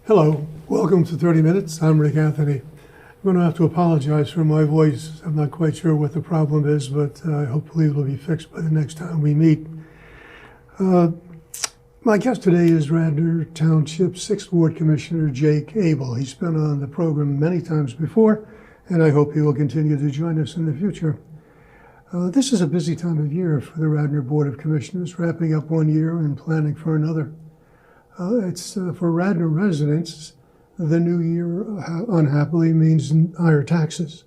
Hello, welcome to 30 Minutes. I'm Rick Anthony. I'm going to have to apologize for my voice. I'm not quite sure what the problem is, but hopefully it'll be fixed by the next time we meet. My guest today is Radnor Township 6th Ward Commissioner Jake Abel. He's been on the program many times before, and I hope he will continue to join us in the future. This is a busy time of year for the Radnor Board of Commissioners, wrapping up one year and planning for another. It's for Radnor residents, the new year unhappily means higher taxes.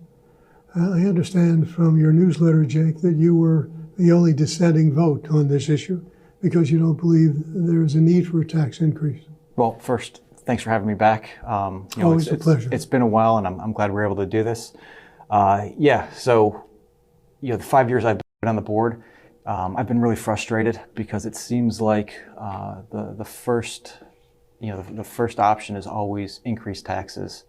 I understand from your newsletter, Jake, that you were the only dissenting vote on this issue because you don't believe there is a need for a tax increase. Well, first, thanks for having me back. Always a pleasure. It's been a while, and I'm glad we're able to do this. So the 5 years I've been on the board, I've been really frustrated because it seems like the first option is always increased taxes.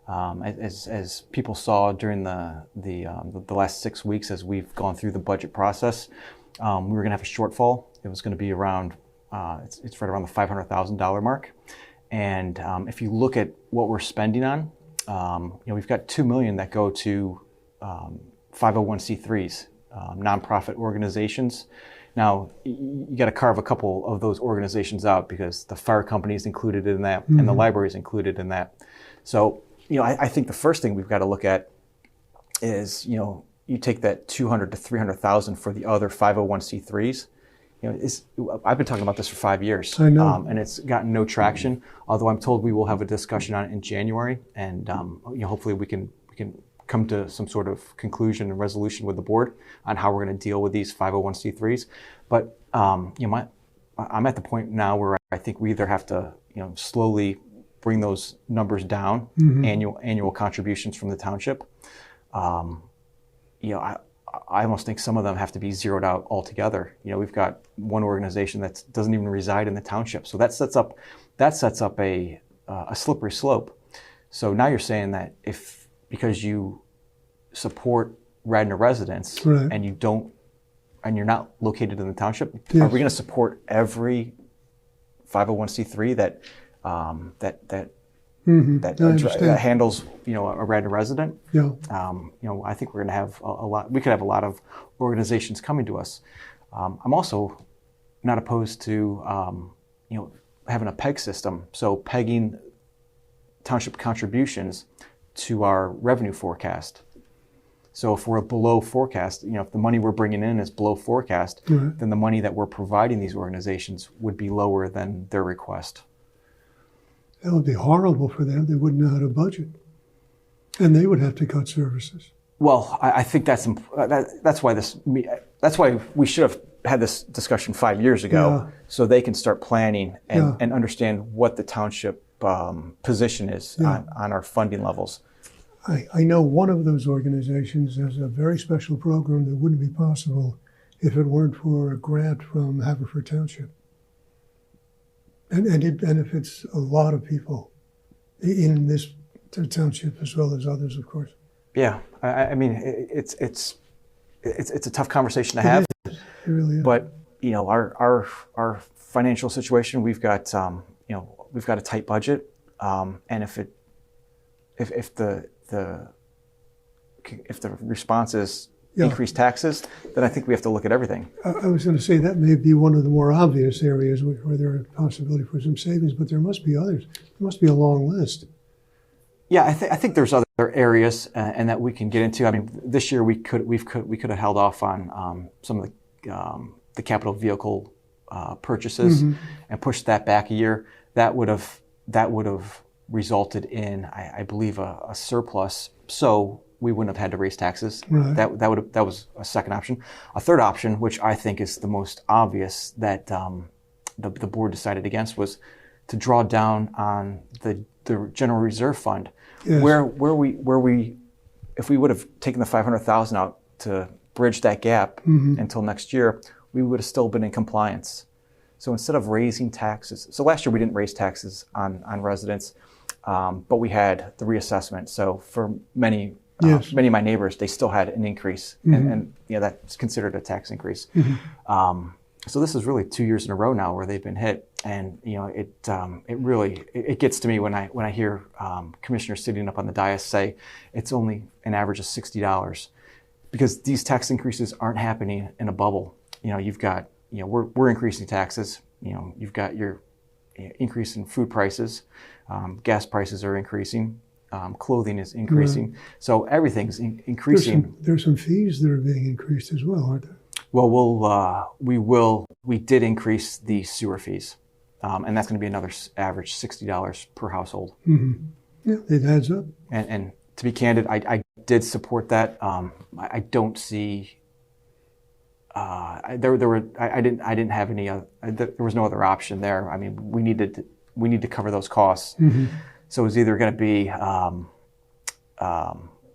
As people saw during the last 6 weeks as we've gone through the budget process, we were going to have a shortfall. It was going to be around it's right around the $500,000 mark. And if you look at what we're spending on, we've got $2 million that go to 501c3s. Nonprofit organizations. Now, you got to carve a couple of those organizations out because the fire company is included in that, and the library is included in that. So, I think the first thing we've got to look at is, you take that 200 to 300,000 for the other 501c3s. I've been talking about this for 5 years, I know. and it's gotten no traction. Although I'm told we will have a discussion on it in January, and hopefully we can come to some sort of conclusion and resolution with the board on how we're going to deal with these 501c3s. But I'm at the point now where I think we either have to slowly bring those numbers down, annual contributions from the township. I almost think some of them have to be zeroed out altogether. We've got one organization that doesn't even reside in the township, so that sets up a slippery slope. So now you're saying that because you support Radnor residents, right, and you're not located in the township, yes, are we going to support every 501c3 that handles a Radnor resident? Yeah. I think we're going to have a lot. We could have a lot of organizations coming to us. I'm also not opposed to having a peg system, so pegging township contributions to our revenue forecast. So if we're below forecast, if the money we're bringing in is below forecast, right, then the money that we're providing these organizations would be lower than their request. That would be horrible for them. They wouldn't know how to budget, and they would have to cut services. Well, I think that's why we should have had this discussion 5 years ago, so they can start planning and understand what the township position is on our funding levels. I know one of those organizations has a very special program that wouldn't be possible if it weren't for a grant from Haverford Township. And it benefits a lot of people in this township as well as others, of course. Yeah, I mean, it's a tough conversation to have. It really is. But our financial situation, we've got a tight budget, and if the response is increased taxes, then I think we have to look at everything. I was going to say that may be one of the more obvious areas where there are possibility for some savings, but there must be others. There must be a long list. Yeah, I think there's other areas, and that we can get into. I mean, this year we could have held off on some of the capital vehicle purchases and pushed that back a year. That would have resulted in, I believe, a surplus. So we wouldn't have had to raise taxes. Right. That was a second option. A third option, which I think is the most obvious, that the board decided against, was to draw down on the general reserve fund, yes, where we if we would have taken the $500,000 out to bridge that gap until next year, we would have still been in compliance. So instead of raising taxes, so last year we didn't raise taxes on residents, but we had the reassessment. So for many of my neighbors, they still had an increase, and that's considered a tax increase. So this is really 2 years in a row now where they've been hit. And it really gets to me when I hear commissioners sitting up on the dais say it's only an average of $60, because these tax increases aren't happening in a bubble. You've got we're increasing taxes. You've got your increase in food prices, gas prices are increasing, clothing is increasing, Right. So everything's increasing. There's some fees that are being increased as well, aren't there? Well, we did increase the sewer fees. And that's going to be another average $60 per household. Mm-hmm. Yeah, it adds up. And to be candid, I did support that. I don't see. I didn't have any. There was no other option there. I mean, we need to cover those costs. Mm-hmm. So it was either going to be,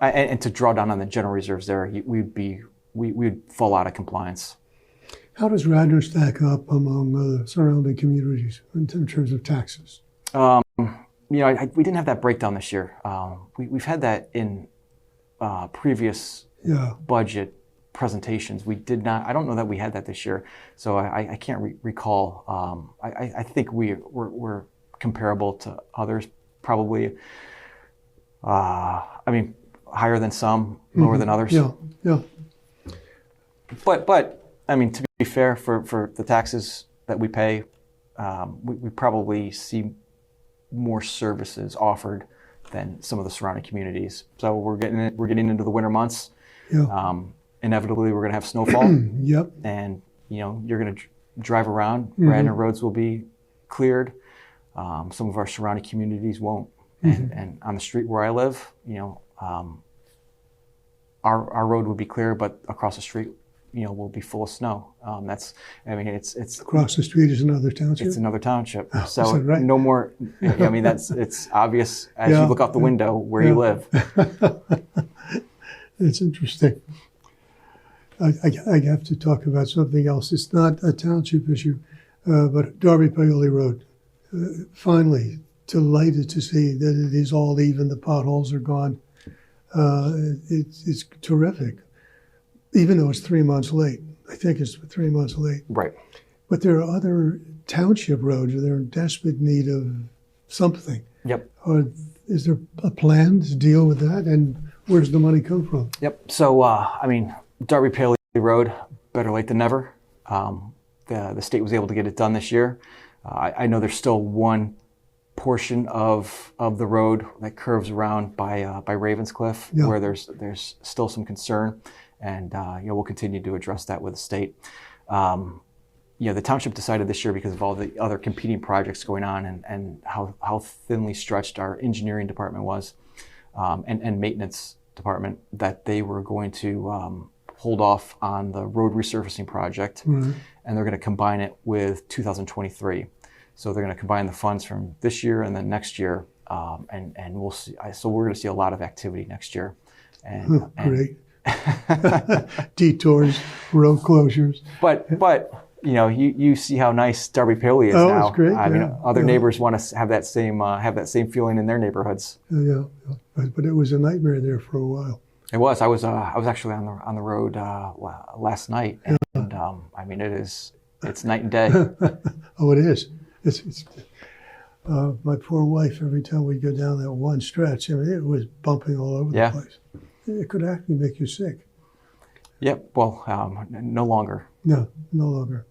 and to draw down on the general reserves there, we'd fall out of compliance. How does Radnor stack up among the surrounding communities in terms of taxes? We didn't have that breakdown this year. We've had that in previous budget presentations. We did not. I don't know that we had that this year, so I can't recall. I think we're comparable to others, probably. Higher than some, lower than others. Yeah. But I mean, to be fair, for the taxes that we pay, we probably see more services offered than some of the surrounding communities. So we're getting into the winter months. Yeah. Inevitably, we're going to have snowfall. Yep. And you're going to drive around. Radnor roads will be cleared. Some of our surrounding communities won't. And on the street where I live, our road would be clear, but across the street, will be full of snow. It's Across the street is another township? It's another township. Oh, So is that right? no more, it's obvious as Yeah. you look out the window where you live. It's interesting. I have to talk about something else. It's not a township issue, but Darby-Paoli Road. Finally, delighted to see that it is all even. The potholes are gone. It's terrific, even though it's 3 months late. I think it's 3 months late. Right. But there are other township roads that are in desperate need of something. Yep. Is there a plan to deal with that, and where does the money come from? Yep. So, Darby-Paoli Road, better late than never. The state was able to get it done this year. I know there's still one portion of the road that curves around by Ravenscliff, Yeah. where there's still some concern, and we'll continue to address that with the state. The township decided this year, because of all the other competing projects going on and how thinly stretched our engineering department was, and maintenance department, that they were going to hold off on the road resurfacing project, Right. and they're going to combine it with 2023. So they're going to combine the funds from this year and then next year, and we'll see. So we're going to see a lot of activity next year. And Great. Detours, road closures. But you see how nice Darby-Paoli is Oh, now. it's great, I mean, yeah. other Yeah. neighbors want to have that same feeling in their neighborhoods. Yeah, but it was a nightmare there for a while. It was. I was actually on the road last night, and it's night and day. Oh, it is. It's my poor wife, every time we go down that one stretch, it was bumping all over Yeah. the place. It could actually make you sick. Yep. Well, no longer. No, no longer.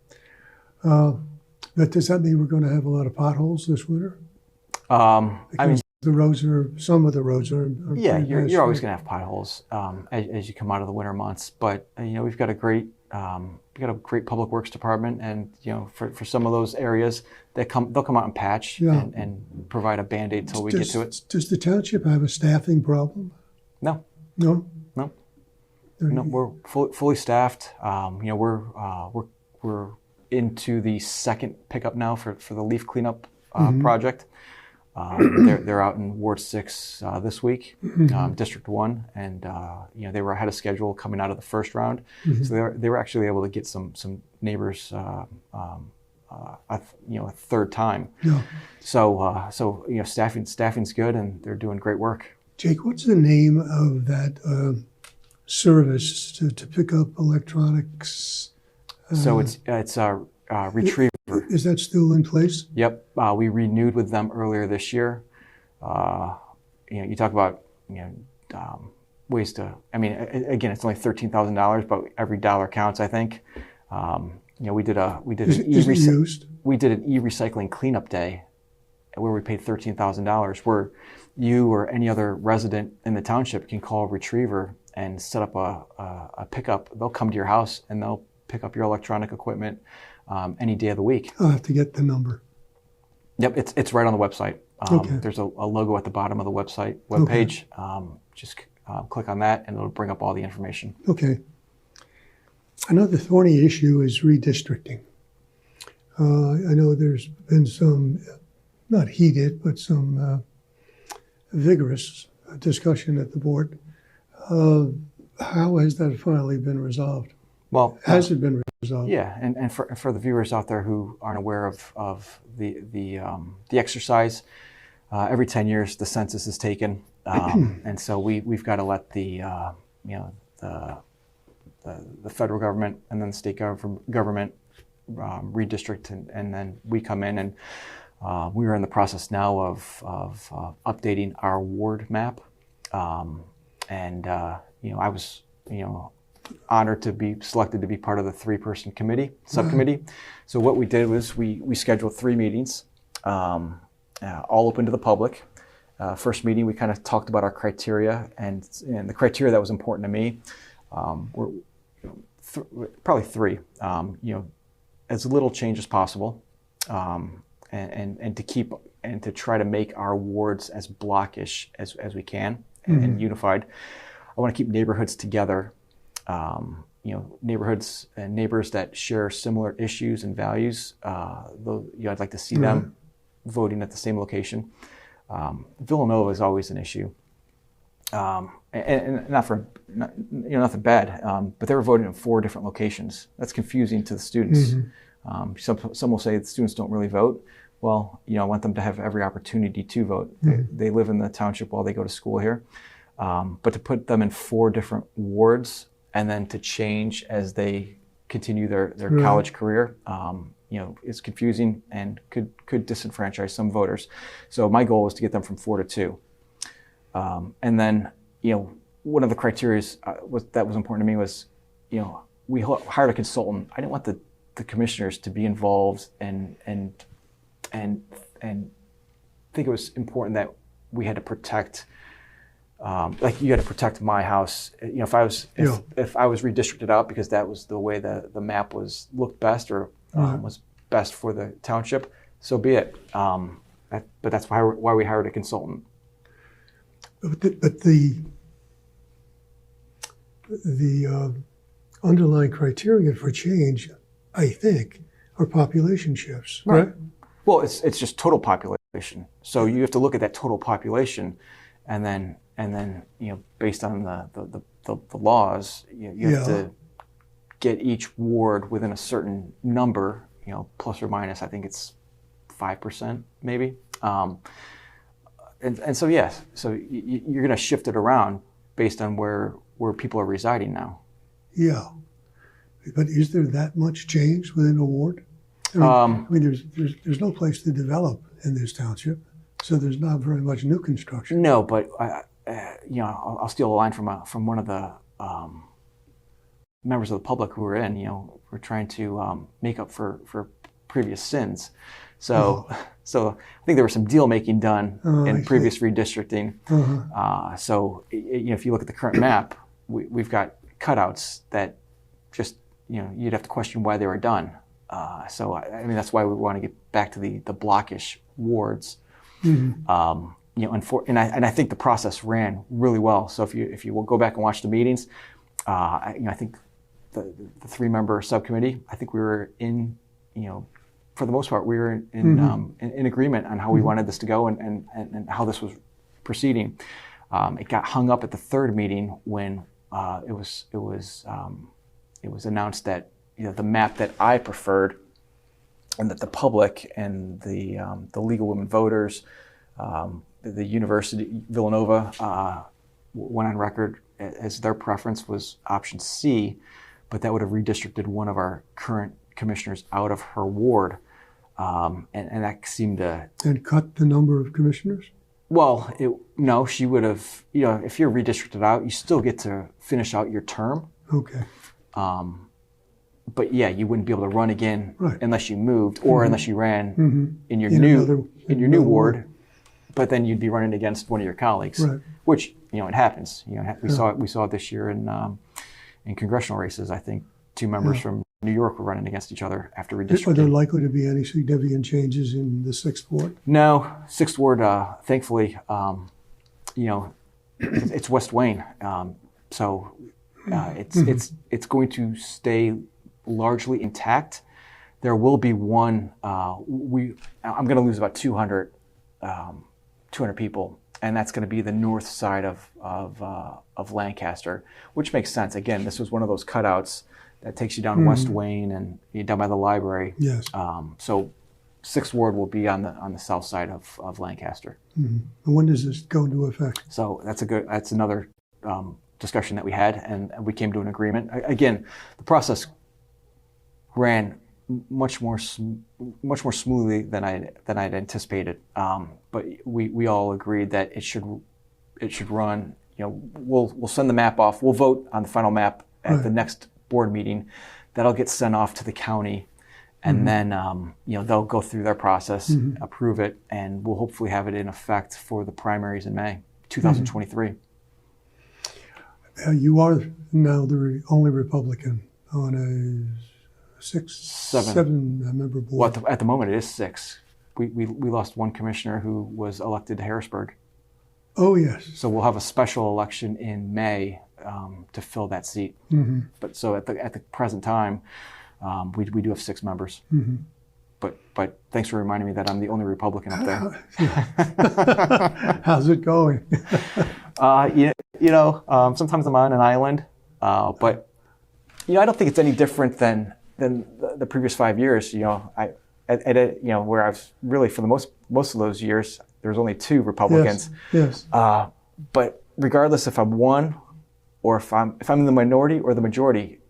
But does that mean we're going to have a lot of potholes this winter? Some of the roads are. Yeah, pretty bad you're always shape. going to have potholes as you come out of the winter months. But we've got a great public works department, and for some of those areas they'll come out and patch and provide a Band-Aid till we get to it. Does the township have a staffing problem? No, No. we're fully staffed. We're into the second pickup now for the leaf cleanup project. They're out in Ward 6 this week, District 1, and they were ahead of schedule coming out of the first round. So they were actually able to get some neighbors a third time. Yeah. So staffing's good, and they're doing great work. Jake, what's the name of that service to pick up electronics? So it's retriever. Is that still in place? Yep, we renewed with them earlier this year. You talk about ways to. I mean, again, it's only $13,000, but every dollar counts. I think. We did an e-recycling cleanup day where we paid $13,000, where you or any other resident in the township can call a retriever and set up a pickup. They'll come to your house and they'll pick up your electronic equipment any day of the week. I'll have to get the number. Yep, it's right on the website. Okay. There's a logo at the bottom of the webpage. Just click on that and it'll bring up all the information. Okay. Another thorny issue is redistricting. I know there's been some, not heated, but some vigorous discussion at the board. How has that finally been resolved? Well, has it been resolved? Yeah, and for the viewers out there who aren't aware of the exercise, every 10 years the census is taken, and so we've got to let the federal government and then the state government redistrict, and then we come in, and we are in the process now of updating our ward map, and I was honored to be selected to be part of the 3-person subcommittee. So what we did was we scheduled 3 meetings, all open to the public. First meeting, we kind of talked about our criteria, and the criteria that was important to me were probably 3. As little change as possible, and to keep and to try to make our wards as blockish as we can and unified. I want to keep neighborhoods together. Neighborhoods and neighbors that share similar issues and values. I'd like to see them voting at the same location. Villanova is always an issue, and nothing bad. But they were voting in 4 different locations. That's confusing to the students. Some will say the students don't really vote. Well, I want them to have every opportunity to vote. They live in the township while they go to school here. But to put them in 4 different wards and then to change as they continue their college career, is confusing and could disenfranchise some voters. So my goal was to get them from 4 to 2. And then, one of the criteria that was important to me was, we hired a consultant. I didn't want the commissioners to be involved and think it was important that we had to protect. Like you had to protect my house. If I was redistricted out because that was the way the map looked best or was best for the township, so be it. But that's why we hired a consultant. But the underlying criteria for change, I think, are population shifts, right? Well, it's just total population. So you have to look at that total population, and then based on the laws, you have to get each ward within a certain number, plus or minus. I think it's 5% maybe. And so yes, so you're going to shift it around based on where people are residing now. Yeah, but is there that much change within a ward? I mean, there's no place to develop in this township, so there's not very much new construction. No, but I'll steal a line from one of the members of the public who were in. We're trying to make up for previous sins. So I think there was some deal making done in previous redistricting. So if you look at the current map, we've got cutouts that just you'd have to question why they were done. So I mean that's why we want to get back to the blockish wards. And I think the process ran really well. So if you will go back and watch the meetings, I think the 3-member subcommittee, I think we were in for the most part, we were in agreement on how we wanted this to go and how this was proceeding. It got hung up at the 3rd meeting when it was announced that the map that I preferred, and that the public and the League of Women Voters, the University Villanova went on record as their preference was option C, but that would have redistricted one of our current commissioners out of her ward, and that seemed to. And cut the number of commissioners? Well, no, she would have. If you're redistricted out, you still get to finish out your term. Okay. But yeah, you wouldn't be able to run again Right. unless you moved or unless you ran in your In new ward. But then you'd be running against one of your colleagues, Right. which it happens. We saw it this year in congressional races. I think two members from New York were running against each other after Are there redistricting. likely to be any significant changes in the 6th Ward? No, 6th Ward, thankfully, it's West Wayne, so it's going to stay largely intact. There will be one. I'm going to lose about 200 people, and that's going to be the north side of Lancaster, which makes sense. Again, this was one of those cutouts that takes you down West Wayne and you're down by the library. Yes. So 6th Ward will be on the south side of Lancaster. And when does this go into effect? So that's another discussion that we had, and we came to an agreement. Again, the process ran much more smoothly than I'd anticipated. But we all agreed that it should run. We'll send the map off. We'll vote on the final map at the next board meeting. That'll get sent off to the county, and then they'll go through their process, approve it, and we'll hopefully have it in effect for the primaries in May 2023. You are now the only Republican on a seven-member board. Well, at the moment, it is 6. We lost one commissioner who was elected to Harrisburg. Oh, yes. So we'll have a special election in May to fill that seat. But so at the present time, we do have 6 members. But thanks for reminding me that I'm the only Republican up there. How's it going? Sometimes I'm on an island, but I don't think it's any different than the previous 5 years. Where I was really for the most of those years, there was only 2 Republicans. Yes. But regardless if I'm one, or if I'm in the minority or the majority,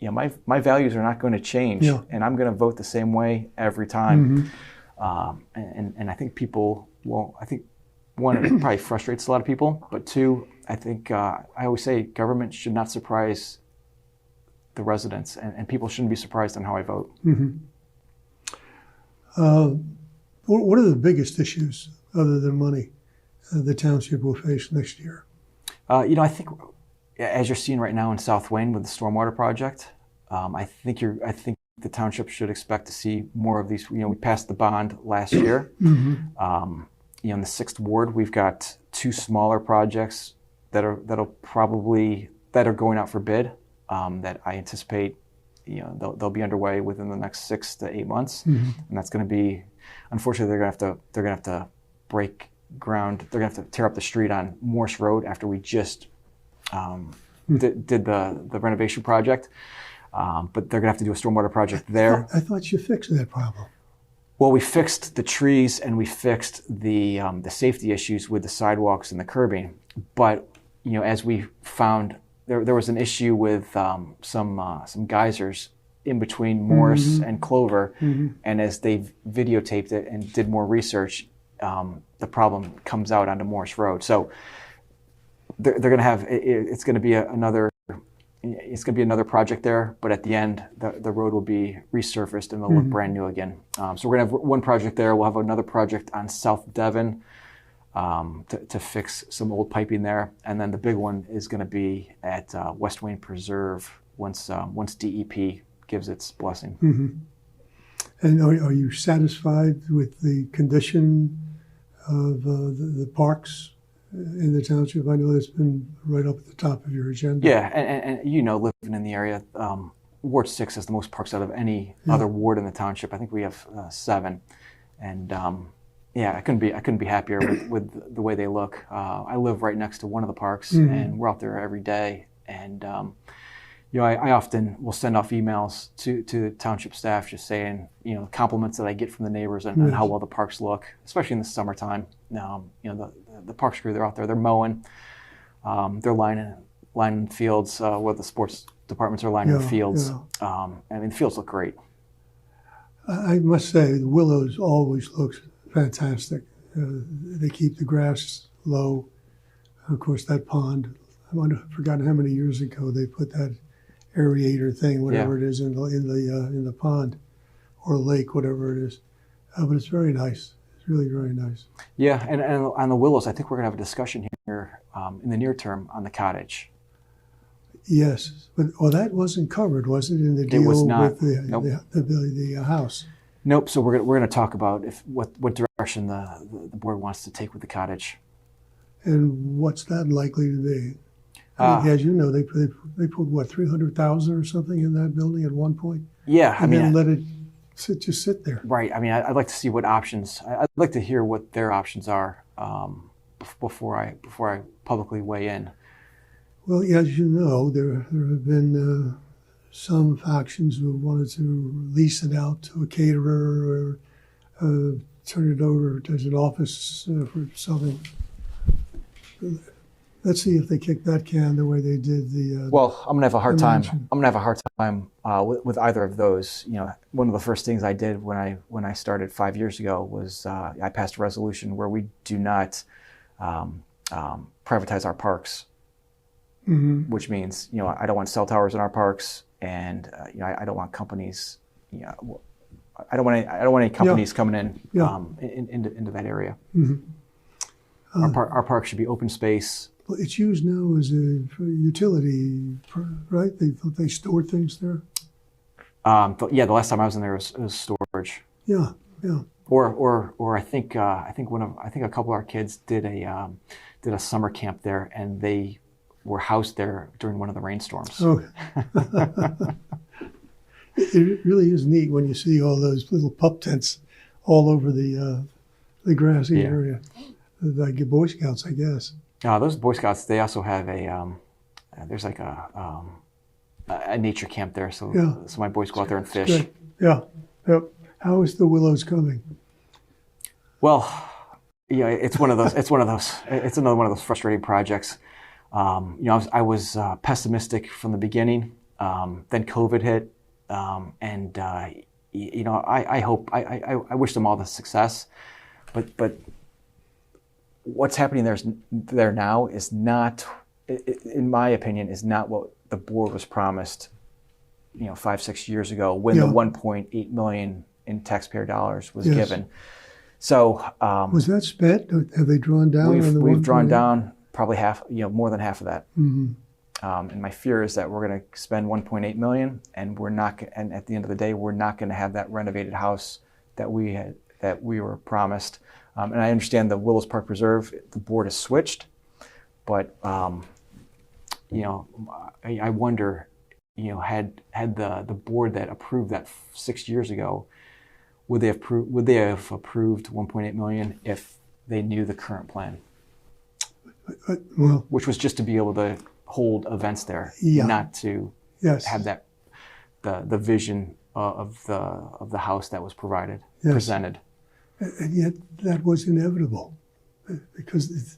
my values are not going to change, and I'm going to vote the same way every time. And I think people will. I think one, it probably frustrates a lot of people, but 2, I think I always say government should not surprise the residents, and people shouldn't be surprised on how I vote. What are the biggest issues other than money the township will face next year? I think, as you're seeing right now in South Wayne with the stormwater project, I think the township should expect to see more of these. We passed the bond last year. In the 6th Ward, we've got 2 smaller projects that are going out for bid. That I anticipate, they'll be underway within the next 6 to 8 months, and that's going to be. Unfortunately, they're going to have to break ground. They're going to have to tear up the street on Morse Road after we just did the renovation project. But they're going to have to do a stormwater project there. I thought you fixed that problem. Well, we fixed the trees and we fixed the safety issues with the sidewalks and the curbing. But as we found, there was an issue with some geysers in between Morris and Clover, and as they videotaped it and did more research, the problem comes out onto Morris Road. So they're going to have it's going to be another project there, but at the end the road will be resurfaced and it'll look brand new again. So we're going to have one project there. We'll have another project on South Devon to fix some old piping there, and then the big one is going to be at West Wayne Preserve once DEP gives its blessing. And are you satisfied with the condition of the parks in the township? I know that's been right up at the top of your agenda. Yeah, and living in the area, Ward 6 has the most parks out of any other ward in the township. I think we have 7, and I couldn't be happier with the way they look. I live right next to one of the parks, and we're out there every day. And I often will send off emails to township staff just saying, compliments that I get from the neighbors on how well the parks look, especially in the summertime. The parks crew, they're out there, they're mowing, they're lining fields where the sports departments are lining the fields. The fields look great. I must say, the Willows always looks fantastic. They keep the grass low. Of course, that pond, I've forgotten how many years ago they put that aerator thing, whatever it is, in the pond or lake, whatever it is. But it's very nice. It's really very nice. Yeah, and on the Willows, I think we're going to have a discussion here in the near term on the cottage. Yes, but that wasn't covered, was it, in the deal was not. with Nope. the house? Nope. So we're going to talk about what direction the board wants to take with the cottage. And what's that likely to be? I mean, as you know, they put what, 300,000 or something in that building at one point. Yeah, and then let it just sit there. Right. I mean, I'd like to see what options. I'd like to hear what their options are before I publicly weigh in. Well, as you know, there have been some factions who wanted to lease it out to a caterer or turn it over as an office for something. Let's see if they kick that can the way they did the. Well, I'm gonna have a hard time. mansion. I'm gonna have a hard time with either of those. You know, one of the first things I did when I started 5 years ago was I passed a resolution where we do not privatize our parks. Mm-hmm. Which means, you know, I don't want cell towers in our parks, and you know, I don't want companies. You know, I don't want any companies coming in into that area. Mm-hmm. Our park should be open space. Well, it's used now as for utility, right? They store things there. The last time I was in there was storage. Yeah. Or I think a couple of our kids did a summer camp there, and they were housed there during one of the rainstorms. Oh. It really is neat when you see all those little pup tents all over the grassy area. Like Boy Scouts, I guess. Those Boy Scouts, they also have there's like a nature camp there, so my boys go out there and fish. Good. Yeah. Yep. How is the Willows coming? Well, yeah, it's another one of those frustrating projects. You know, I was pessimistic from the beginning. Then COVID hit, and you know, I wish them all the success, but what's happening there now is not, in my opinion, is not what the board was promised. You know, 5-6 years ago when the 1.8 million in taxpayer dollars was given. So was that spent? Have they drawn down? We've drawn down probably half, you know, more than half of that. Mm-hmm. And my fear is that we're going to spend 1.8 million, and we're not. And at the end of the day, we're not going to have that renovated house that we were promised. And I understand the Willows Park Preserve, the board has switched, but you know, I wonder, you know, had the board that approved that 6 years ago, would they have approved 1.8 million if they knew the current plan? Well, which was just to be able to hold events there, not to have that the vision of the house that was presented. And yet that was inevitable because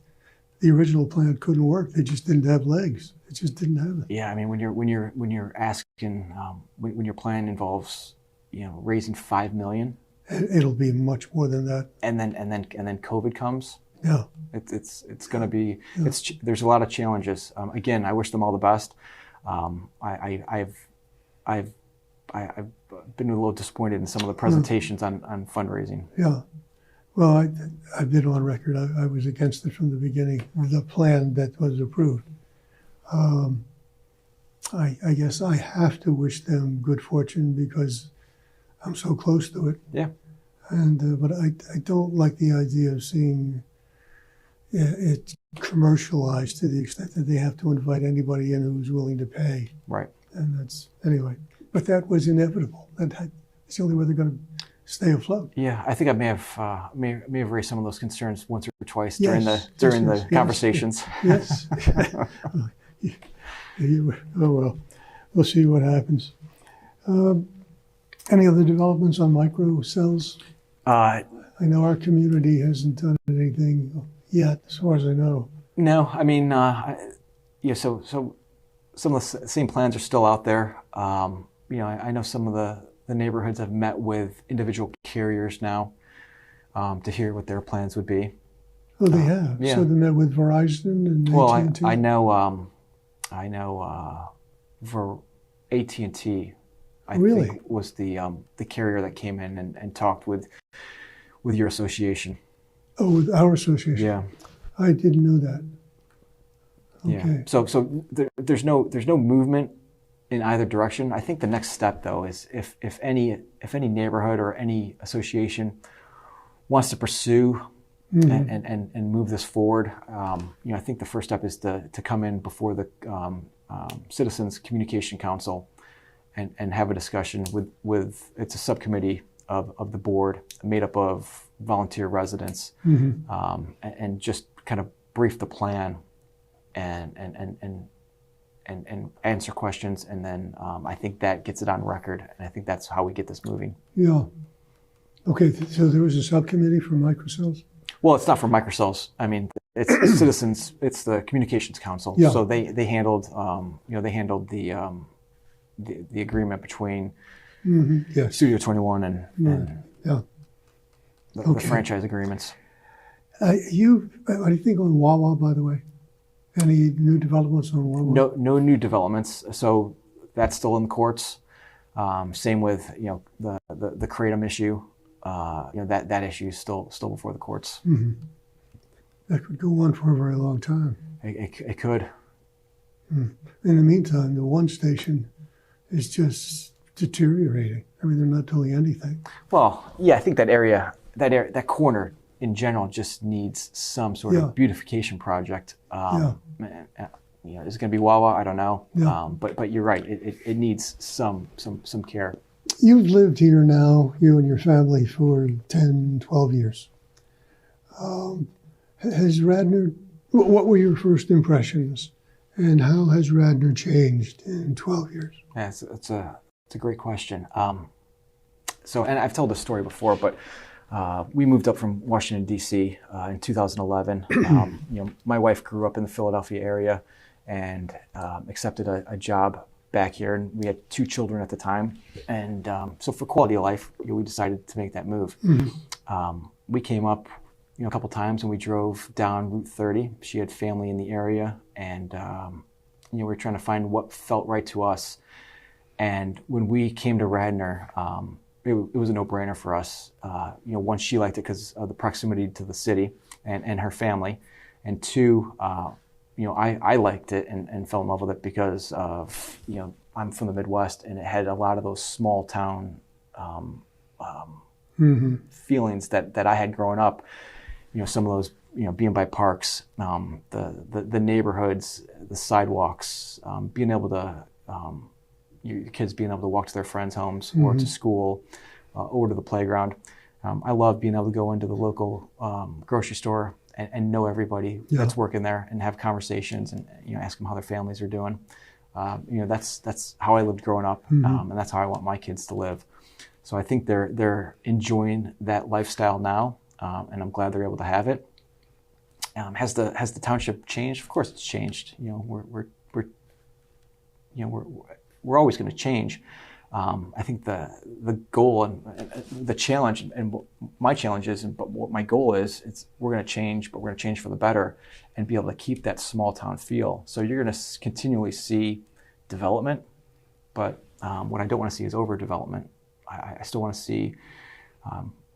the original plan couldn't work. They just didn't have legs. It just didn't have it. Yeah, I mean, when you're asking, when your plan involves, you know, raising $5 million, it'll be much more than that. And then COVID comes. Yeah, it's going to be there's a lot of challenges. Again, I wish them all the best. I've been a little disappointed in some of the presentations on fundraising. Yeah, well, I've been on record. I was against it from the beginning. The plan that was approved. I guess I have to wish them good fortune because I'm so close to it. Yeah. And but I don't like the idea of seeing it commercialized to the extent that they have to invite anybody in who's willing to pay. Right. And that's anyway. But that was inevitable. It's the only way they're going to stay afloat. Yeah, I think I may have raised some of those concerns once or twice during the conversations. Yes. Oh well, we'll see what happens. Any other developments on micro cells? I know our community hasn't done anything yet, as far as I know. No, I mean, so some of the same plans are still out there. You know, I know some of the neighborhoods have met with individual carriers now to hear what their plans would be. Oh, they have. Yeah. So they met with Verizon and Well, AT&T. I know for AT&T, I Really? think was the carrier that came in and talked with your association. Oh, with our association. Yeah. I didn't know that. Yeah. Okay. So there's no movement in either direction. I think the next step, though, is if any neighborhood or any association wants to pursue and move this forward, I think the first step is to come in before the Citizens Communication Council and have a discussion with it's a subcommittee of the board made up of volunteer residents, and just kind of brief the plan and answer questions, and then I think that gets it on record, and I think that's how we get this moving. Yeah. Okay, so there was a subcommittee for microcells? Well, it's not for microcells. I mean, it's citizens. It's the Communications Council. Yeah. So they handled the agreement between Yes. Studio 21 and Yeah. the franchise agreements. What do you think on Wawa, by the way? Any new developments on Wawa? No new developments. So that's still in the courts. Same with the Kratom issue. That issue is still before the courts. That could go on for a very long time. It could. In the meantime, the one station is just deteriorating. I mean, they're not doing anything. Well, yeah, I think that corner in general just needs some sort of beautification project. Is it going to be Wawa? I don't know. Yeah. But you're right. It needs some care. You've lived here now, you and your family, for 10, 12 years. Has Radnor, what were your first impressions, and how has Radnor changed in 12 years? Yeah, it's a great question. And I've told this story before, but we moved up from Washington, D.C. In 2011. My wife grew up in the Philadelphia area and accepted a job back here, and we had 2 children at the time. And so for quality of life, we decided to make that move. We came up a couple times, and we drove down Route 30. She had family in the area, and we were trying to find what felt right to us. And when we came to Radnor, it was a no-brainer for us. One, she liked it because of the proximity to the city and her family, and 2, I liked it and fell in love with it because of I'm from the Midwest, and it had a lot of those small town feelings that I had growing up. Some of those being by parks, the neighborhoods, the sidewalks, being able to your kids being able to walk to their friends' homes or to school, or to the playground. I love being able to go into the local grocery store and know everybody that's working there and have conversations and ask them how their families are doing. That's how I lived growing up, and that's how I want my kids to live. So I think they're enjoying that lifestyle now, and I'm glad they're able to have it. Has the township changed? Of course, it's changed. We're always going to change. I think the goal and the challenge, and what my challenge is, but what my goal is, we're going to change, but we're going to change for the better, and be able to keep that small town feel. So you're going to continually see development, but what I don't want to see is overdevelopment. I still want to see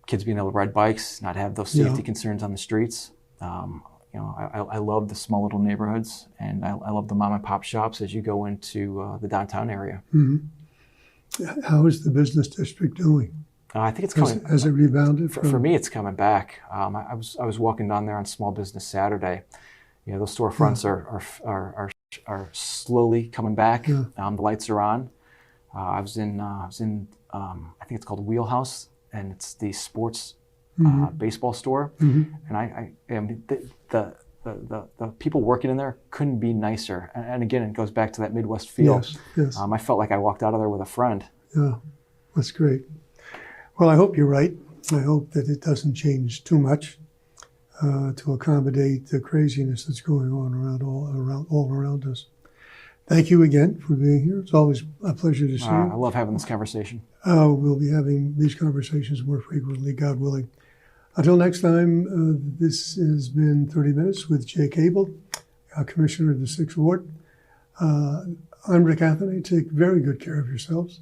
kids being able to ride bikes, not have those safety concerns on the streets. I love the small little neighborhoods, and I love the mom and pop shops as you go into the downtown area. How is the business district doing? I think it's coming. Has it rebounded? For me, it's coming back. I was walking down there on Small Business Saturday. Those storefronts are slowly coming back. The lights are on. I was in I think it's called Wheelhouse, and it's the sports baseball store. And the people working in there couldn't be nicer. And again, it goes back to that Midwest feel. Yes. I felt like I walked out of there with a friend. Yeah, that's great. Well, I hope you're right. I hope that it doesn't change too much to accommodate the craziness that's going on all around us. Thank you again for being here. It's always a pleasure to see I you. love having this conversation. We'll be having these conversations more frequently, God willing. Until next time, this has been 30 Minutes with Jake Abel, Commissioner of the 6th Ward. I'm Rick Anthony. Take very good care of yourselves.